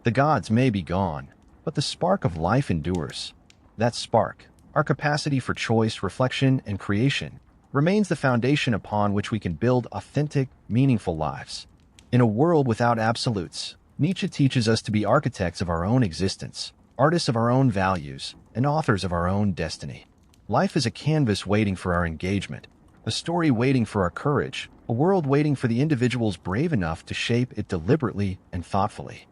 The gods may be gone, but the spark of life endures. That spark, our capacity for choice, reflection, and creation, remains the foundation upon which we can build authentic, meaningful lives. In a world without absolutes, Nietzsche teaches us to be architects of our own existence, artists of our own values, and authors of our own destiny. Life is a canvas waiting for our engagement, a story waiting for our courage, a world waiting for the individuals brave enough to shape it deliberately and thoughtfully.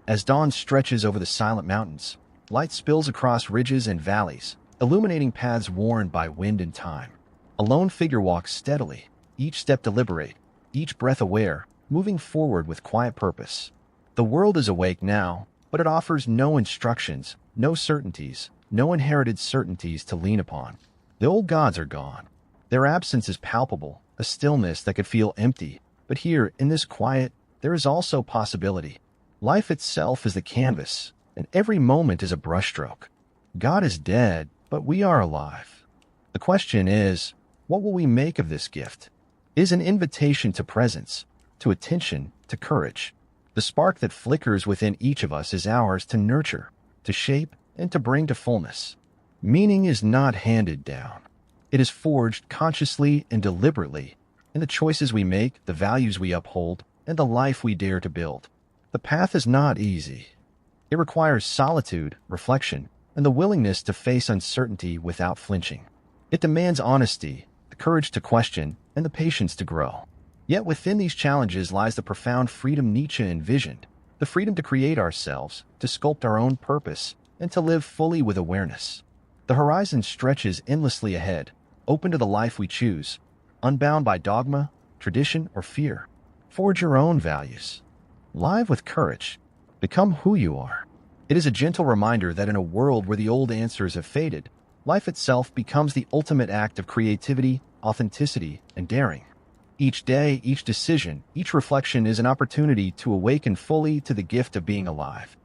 As dawn stretches over the silent mountains, light spills across ridges and valleys, illuminating paths worn by wind and time. A lone figure walks steadily, each step deliberate, each breath aware, moving forward with quiet purpose. The world is awake now, but it offers no instructions, no certainties, no inherited certainties to lean upon. The old gods are gone. Their absence is palpable, a stillness that could feel empty. But here, in this quiet, there is also possibility. Life itself is the canvas, and every moment is a brushstroke. God is dead, but we are alive. The question is, what will we make of this gift? It is an invitation to presence, to attention, to courage. The spark that flickers within each of us is ours to nurture, to shape, and to bring to fullness. Meaning is not handed down. It is forged consciously and deliberately in the choices we make, the values we uphold, and the life we dare to build. The path is not easy. It requires solitude, reflection, and the willingness to face uncertainty without flinching. It demands honesty, the courage to question, and the patience to grow. Yet within these challenges lies the profound freedom Nietzsche envisioned, the freedom to create ourselves, to sculpt our own purpose, and to live fully with awareness. The horizon stretches endlessly ahead, open to the life we choose, unbound by dogma, tradition, or fear. Forge your own values. Live with courage. Become who you are. It is a gentle reminder that in a world where the old answers have faded, life itself becomes the ultimate act of creativity, authenticity, and daring. Each day, each decision, each reflection is an opportunity to awaken fully to the gift of being alive.